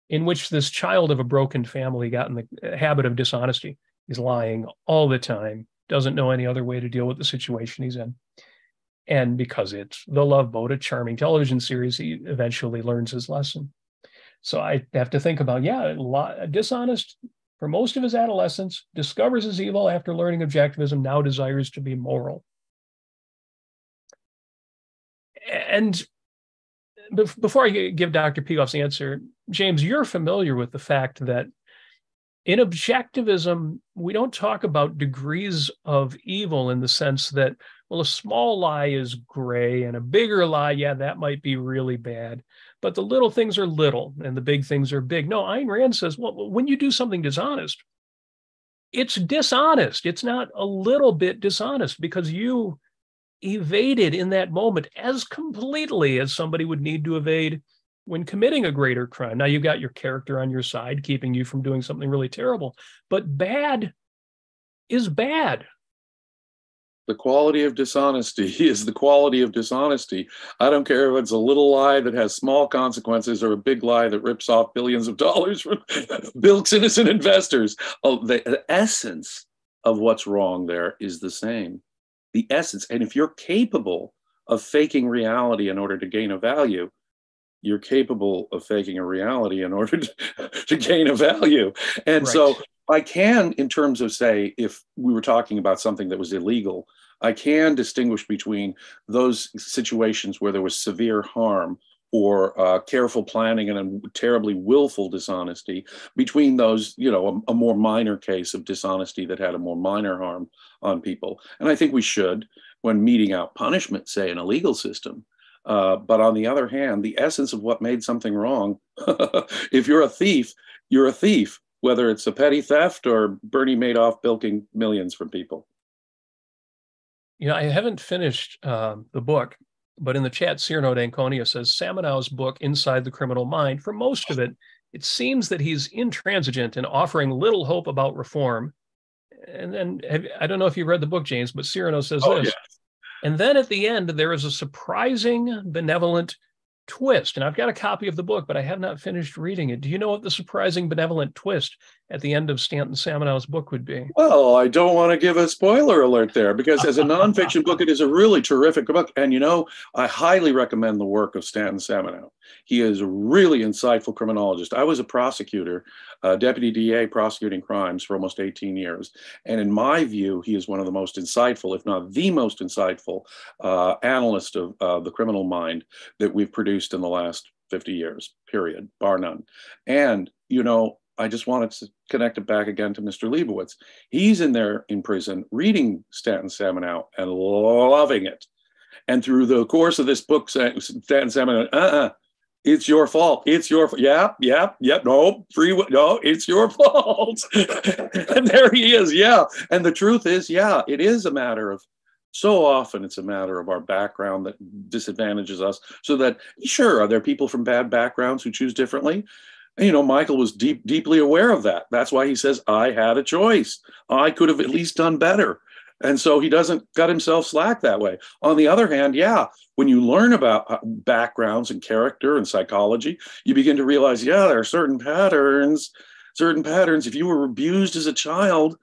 in which this child of a broken family got in the habit of dishonesty. He's lying all the time, doesn't know any other way to deal with the situation he's in. And because it's The Love Boat, a charming television series, he eventually learns his lesson. So I have to think about, dishonest for most of his adolescence, discovers his evil after learning Objectivism, now desires to be moral. And before I give Dr. Peikoff's answer, James, you're familiar with the fact that in Objectivism, we don't talk about degrees of evil in the sense that, well, a small lie is gray and a bigger lie, yeah, that might be really bad. But the little things are little and the big things are big. No, Ayn Rand says, well, when you do something dishonest, it's dishonest. It's not a little bit dishonest because you evaded in that moment as completely as somebody would need to evade when committing a greater crime. Now, you've got your character on your side, keeping you from doing something really terrible, but bad is bad. The quality of dishonesty is the quality of dishonesty. I don't care if it's a little lie that has small consequences or a big lie that rips off billions of dollars from bilks innocent investors. Oh, the essence of what's wrong there is the same. The essence. And if you're capable of faking reality in order to gain a value, you're capable of faking a reality in order to gain a value. And right. So I can, in terms of, say, if we were talking about something that was illegal, I can distinguish between those situations where there was severe harm or careful planning and a terribly willful dishonesty, between those, a more minor case of dishonesty that had a more minor harm on people. And I think we should, when meting out punishment, say, in a legal system. But on the other hand, the essence of what made something wrong, if you're a thief, you're a thief, whether it's a petty theft or Bernie Madoff bilking millions from people. I haven't finished the book, but in the chat, Cyrano d'Anconia says Samanow's book, Inside the Criminal Mind, for most of it, it seems that he's intransigent and offering little hope about reform. And then, I don't know if you read the book, James, but Cyrano says this. Yeah. And then at the end, there is a surprising, benevolent twist. And I've got a copy of the book, but I have not finished reading it. Do you know what the surprising, benevolent twist at the end of Stanton Samanow's book would be? Well, I don't want to give a spoiler alert there, because as a nonfiction book, it is a really terrific book. And, I highly recommend the work of Stanton Samanow. He is a really insightful criminologist. I was a prosecutor, deputy DA prosecuting crimes for almost 18 years. And in my view, he is one of the most insightful, if not the most insightful, analyst of the criminal mind that we've produced in the last 50 years, period, bar none. And, I just wanted to connect it back again to Mr. Leibowitz. He's in there in prison reading Stanton Samanow and loving it. And through the course of this book, Stanton Samanow, It's your fault. It's your yeah. No, no, it's your fault. And there he is. Yeah. And the truth is, yeah, it is a matter of, so often it's a matter of our background that disadvantages us. So that, sure, are there people from bad backgrounds who choose differently? You know, Michael was deeply aware of that. That's why he says, I had a choice. I could have at least done better. And so he doesn't cut himself slack that way. On the other hand, yeah, when you learn about backgrounds and character and psychology, you begin to realize, yeah, there are certain patterns. If you were abused as a child,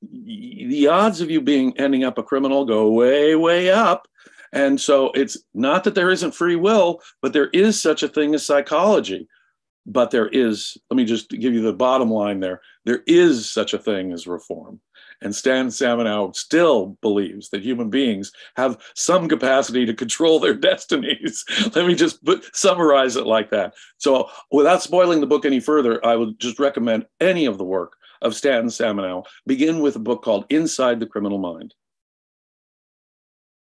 the odds of you ending up a criminal go way, way up. And so it's not that there isn't free will, but there is such a thing as psychology. But there is, let me just give you the bottom line there is such a thing as reform. And Stan Samanow still believes that human beings have some capacity to control their destinies. Let me just summarize it like that. So without spoiling the book any further, I would just recommend any of the work of Stan Samanow. Begin with a book called Inside the Criminal Mind.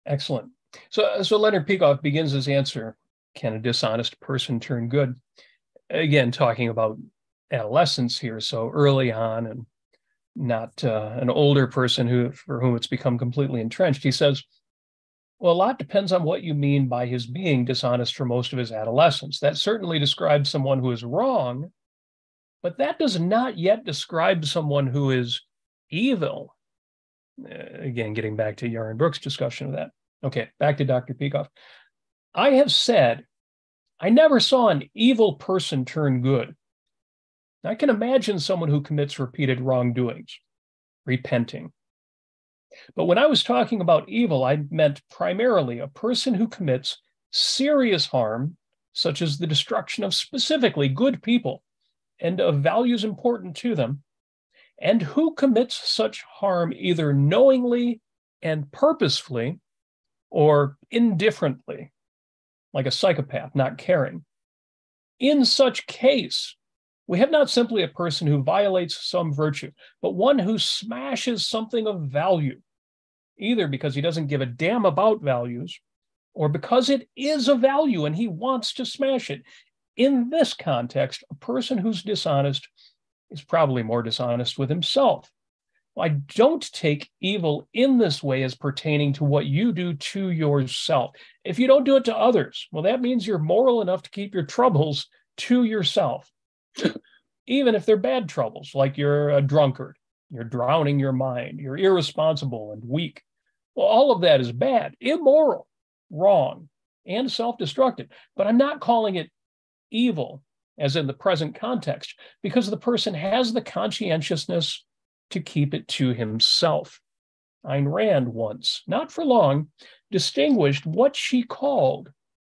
Excellent. So Leonard Peikoff begins his answer, can a dishonest person turn good? Again, talking about adolescence here, so early on, and not an older person for whom it's become completely entrenched. He says, well, a lot depends on what you mean by his being dishonest for most of his adolescence. That certainly describes someone who is wrong, but that does not yet describe someone who is evil. Again, getting back to Yaron Brooks' discussion of that. Okay, back to Dr. Peikoff. I have said, I never saw an evil person turn good. I can imagine someone who commits repeated wrongdoings, repenting. But when I was talking about evil, I meant primarily a person who commits serious harm, such as the destruction of specifically good people and of values important to them, and who commits such harm either knowingly and purposefully or indifferently, like a psychopath not caring. In such case, we have not simply a person who violates some virtue, but one who smashes something of value, either because he doesn't give a damn about values or because it is a value and he wants to smash it. In this context, a person who's dishonest is probably more dishonest with himself. I don't take evil in this way as pertaining to what you do to yourself. If you don't do it to others, well, that means you're moral enough to keep your troubles to yourself. Even if they're bad troubles, like you're a drunkard, you're drowning your mind, you're irresponsible and weak. Well, all of that is bad, immoral, wrong, and self-destructive. But I'm not calling it evil, as in the present context, because the person has the conscientiousness to keep it to himself. Ayn Rand once, not for long, distinguished what she called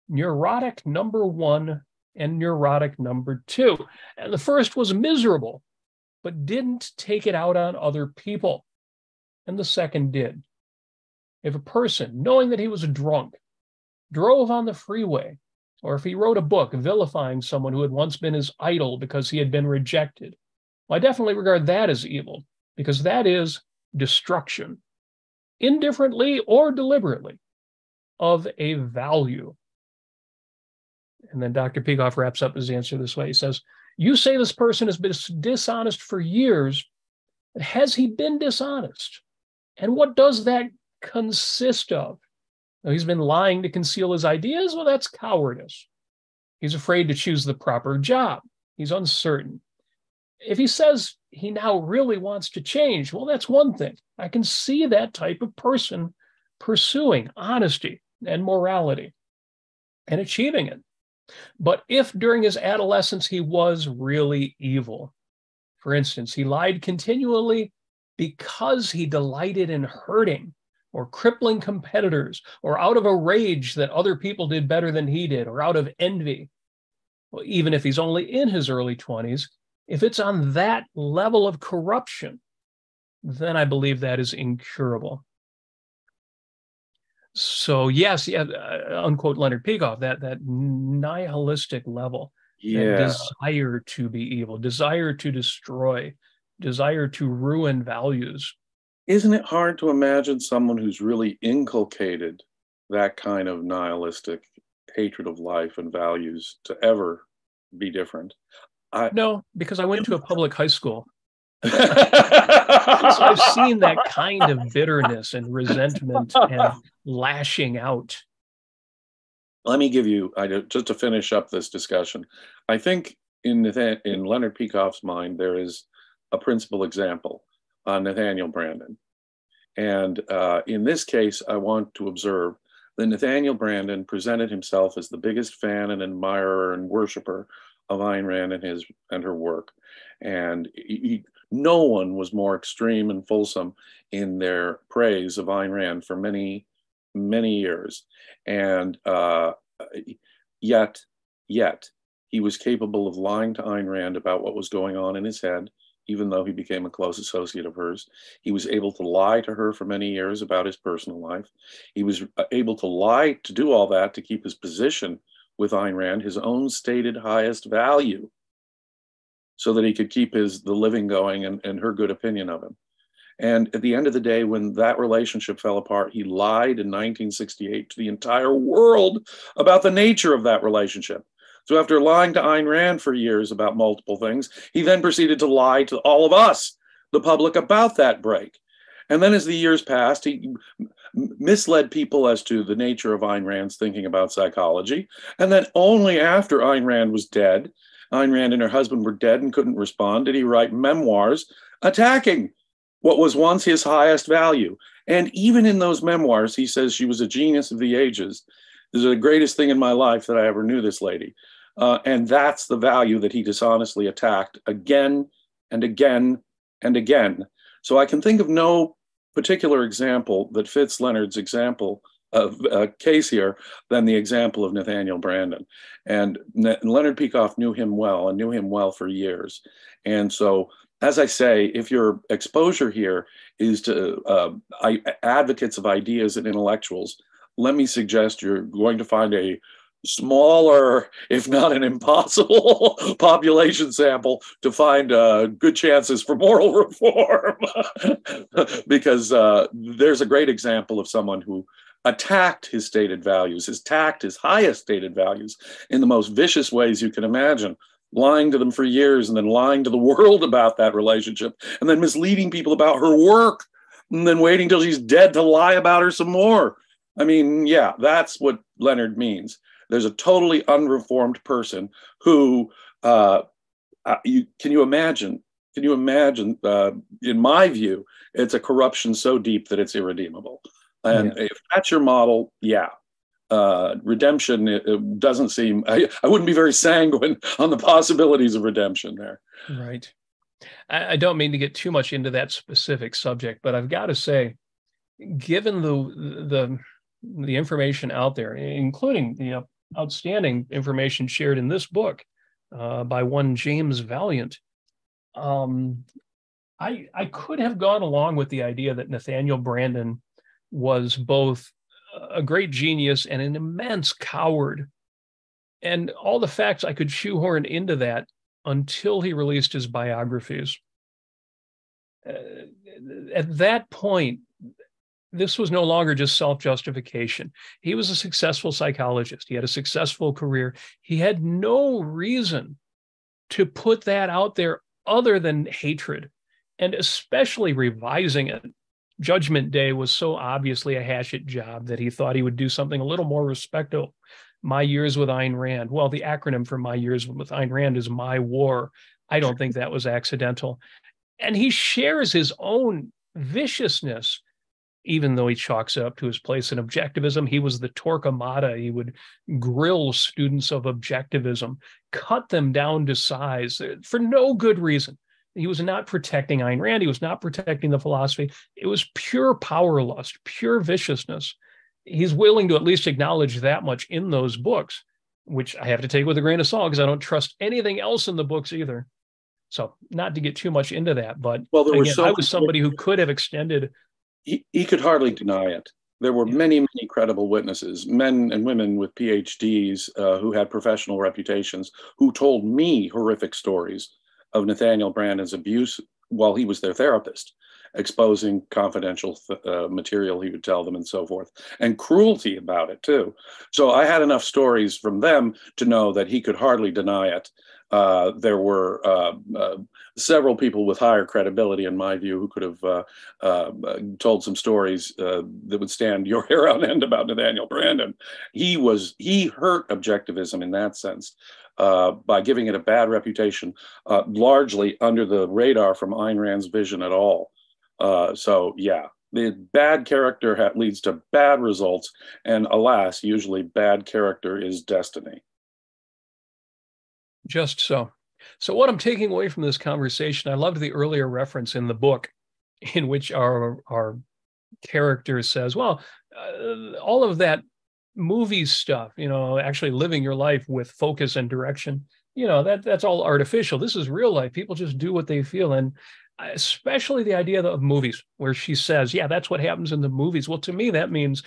neurotic number 1 and neurotic number 2. And the first was miserable, but didn't take it out on other people. And the second did. If a person, knowing that he was a drunk, drove on the freeway, or if he wrote a book vilifying someone who had once been his idol because he had been rejected, well, I definitely regard that as evil, because that is destruction, indifferently or deliberately, of a value. And then Dr. Peikoff wraps up his answer this way. He says, you say this person has been dishonest for years, but has he been dishonest? And what does that consist of? Well, he's been lying to conceal his ideas? Well, that's cowardice. He's afraid to choose the proper job. He's uncertain. If he says he now really wants to change, well, that's one thing. I can see that type of person pursuing honesty and morality and achieving it. But if during his adolescence he was really evil, for instance, he lied continually because he delighted in hurting or crippling competitors, or out of a rage that other people did better than he did, or out of envy, well, even if he's only in his early 20s, if it's on that level of corruption, then I believe that is incurable. So yes, yeah, unquote Leonard Peikoff, that nihilistic level, that desire to be evil, desire to destroy, desire to ruin values. Isn't it hard to imagine someone who's really inculcated that kind of nihilistic hatred of life and values to ever be different. No, because I went to a public high school. So I've seen that kind of bitterness and resentment and lashing out. Let me give you, just to finish up this discussion, I think in Leonard Peikoff's mind, there is a principal example, Nathaniel Branden. And in this case, I want to observe that Nathaniel Branden presented himself as the biggest fan and admirer and worshiper of Ayn Rand and her work. And no one was more extreme and fulsome in their praise of Ayn Rand for many, many years. And yet, he was capable of lying to Ayn Rand about what was going on in his head, even though he became a close associate of hers. He was able to lie to her for many years about his personal life. He was able to lie, to do all that, to keep his position with Ayn Rand, his own stated highest value, so that he could keep the living going and her good opinion of him. And at the end of the day, when that relationship fell apart, he lied in 1968 to the entire world about the nature of that relationship. So after lying to Ayn Rand for years about multiple things, he then proceeded to lie to all of us, the public, about that break. And then as the years passed, he misled people as to the nature of Ayn Rand's thinking about psychology. And then only after Ayn Rand was dead, Ayn Rand and her husband were dead and couldn't respond, did he write memoirs attacking what was once his highest value. And even in those memoirs, he says she was a genius of the ages. This is the greatest thing in my life that I ever knew this lady. And that's the value that he dishonestly attacked again and again and again. So I can think of no particular example that fits Leonard's example of case here than the example of Nathaniel Branden. And Leonard Peikoff knew him well and knew him well for years. And so, as I say, if your exposure here is to advocates of ideas and intellectuals, let me suggest you're going to find a smaller, if not an impossible, population sample to find good chances for moral reform. Because there's a great example of someone who attacked his stated values, attacked his highest stated values in the most vicious ways you can imagine, lying to them for years and then lying to the world about that relationship and then misleading people about her work and then waiting till she's dead to lie about her some more. I mean, yeah, that's what Leonard means. There's a totally unreformed person who, can you imagine, in my view, it's a corruption so deep that it's irredeemable. And if that's your model, redemption, it doesn't seem, I wouldn't be very sanguine on the possibilities of redemption there. Right. I don't mean to get too much into that specific subject, but I've got to say, given the information out there, including the outstanding information shared in this book by one James Valliant, I could have gone along with the idea that Nathaniel Branden was both a great genius and an immense coward. And all the facts I could shoehorn into that until he released his biographies. At that point, this was no longer just self-justification. He was a successful psychologist. He had a successful career. He had no reason to put that out there other than hatred, and especially revising it. Judgment Day was so obviously a hatchet job that he thought he would do something a little more respectful. My Years with Ayn Rand. Well, the acronym for My Years with Ayn Rand is My War. I don't think that was accidental. And he shares his own viciousness, even though he chalks it up to his place in objectivism. He was the Torquemada. He would grill students of objectivism, cut them down to size for no good reason. He was not protecting Ayn Rand. He was not protecting the philosophy. It was pure power lust, pure viciousness. He's willing to at least acknowledge that much in those books, which I have to take with a grain of salt because I don't trust anything else in the books either. So not to get too much into that, but again, I was somebody who could have extended. He could hardly deny it. There were many, many credible witnesses, men and women with PhDs who had professional reputations, who told me horrific stories of Nathaniel Branden's abuse while he was their therapist. exposing confidential material he would tell them and so forth, and cruelty about it too. So I had enough stories from them to know that he could hardly deny it. There were several people with higher credibility, in my view, who could have told some stories that would stand your hair on end about Nathaniel Branden. He hurt objectivism in that sense by giving it a bad reputation, largely under the radar from Ayn Rand's vision at all. So yeah, the bad character leads to bad results, and alas, usually bad character is destiny. Just so. So what I'm taking away from this conversation, I loved the earlier reference in the book in which our character says, well, all of that movie stuff, actually living your life with focus and direction, that's all artificial. This is real life. People just do what they feel. And especially the idea of movies, where she says, yeah, that's what happens in the movies. Well, to me, that means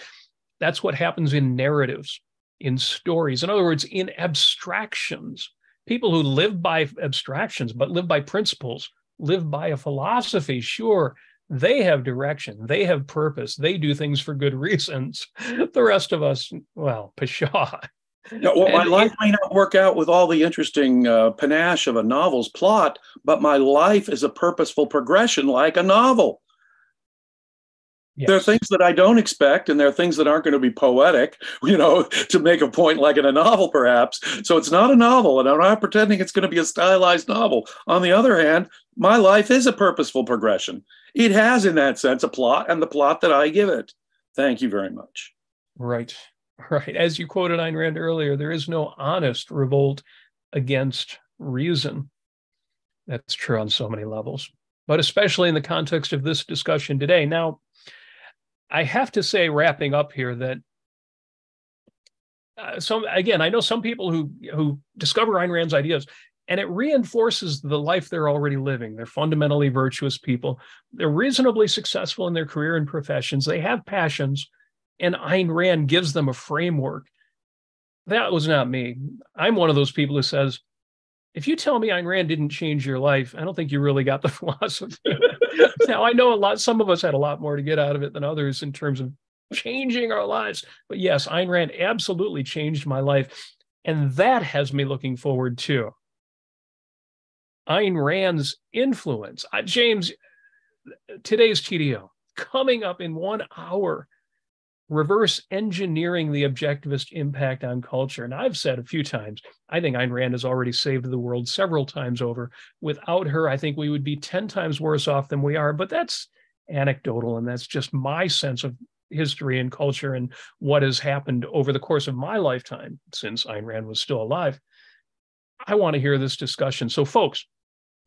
that's what happens in narratives, in stories. In other words, in abstractions. People who live by abstractions, but live by principles, live by a philosophy, sure, they have direction, they have purpose, they do things for good reasons. The rest of us, well, pshaw. No, well, my life may not work out with all the interesting panache of a novel's plot, but my life is a purposeful progression like a novel. Yes. There are things that I don't expect, and there are things that aren't going to be poetic, to make a point like in a novel, perhaps. So it's not a novel, and I'm not pretending it's going to be a stylized novel. On the other hand, my life is a purposeful progression. It has, in that sense, a plot, and the plot that I give it. Thank you very much. Right. As you quoted Ayn Rand earlier, there is no honest revolt against reason. That's true on so many levels, but especially in the context of this discussion today. Now, I have to say, wrapping up here, that I know some people who discover Ayn Rand's ideas, and it reinforces the life they're already living. They're fundamentally virtuous people. They're reasonably successful in their career and professions. They have passions, and Ayn Rand gives them a framework. That was not me. I'm one of those people who says, if you tell me Ayn Rand didn't change your life, I don't think you really got the philosophy. Now, I know some of us had a lot more to get out of it than others in terms of changing our lives. But yes, Ayn Rand absolutely changed my life. And that has me looking forward to Ayn Rand's influence. James, today's TDO, coming up in 1 hour, reverse engineering the objectivist impact on culture. And I've said a few times, I think Ayn Rand has already saved the world several times over. Without her, I think we would be 10 times worse off than we are. But that's anecdotal, and that's just my sense of history and culture and what has happened over the course of my lifetime since Ayn Rand was still alive. I want to hear this discussion. So folks,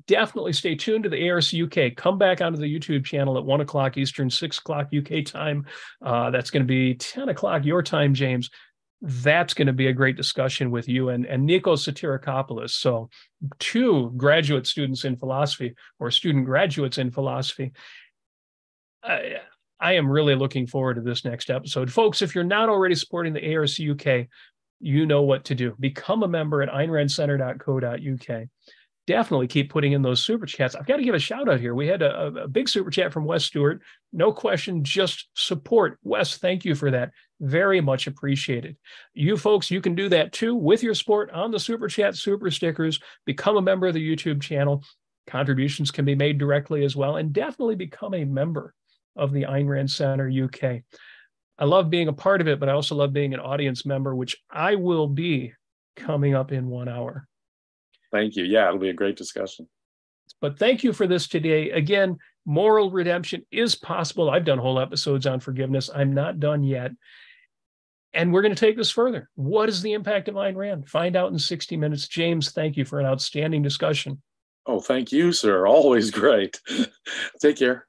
definitely stay tuned to the ARCUK. Come back onto the YouTube channel at 1 o'clock Eastern, 6 o'clock UK time. That's going to be 10 o'clock your time, James. That's going to be a great discussion with you and Nikos Sotirakopoulos. So 2 graduate students in philosophy, or student graduates in philosophy. I am really looking forward to this next episode. Folks, if you're not already supporting the ARCUK, you know what to do. Become a member at aynrandcenter.co.uk. Definitely keep putting in those super chats. I've got to give a shout out here. We had a big super chat from Wes Stewart. No question, just support. Wes, thank you for that. Very much appreciated. You folks, you can do that too with your support on the super chat, super stickers. Become a member of the YouTube channel. Contributions can be made directly as well. And definitely become a member of the Ayn Rand Center UK. I love being a part of it, but I also love being an audience member, which I will be coming up in 1 hour. Thank you. Yeah, it'll be a great discussion. But thank you for this today. Again, moral redemption is possible. I've done whole episodes on forgiveness. I'm not done yet. And we're going to take this further. What is the impact of Ayn Rand? Find out in 60 minutes. James, thank you for an outstanding discussion. Oh, thank you, sir. Always great. Take care.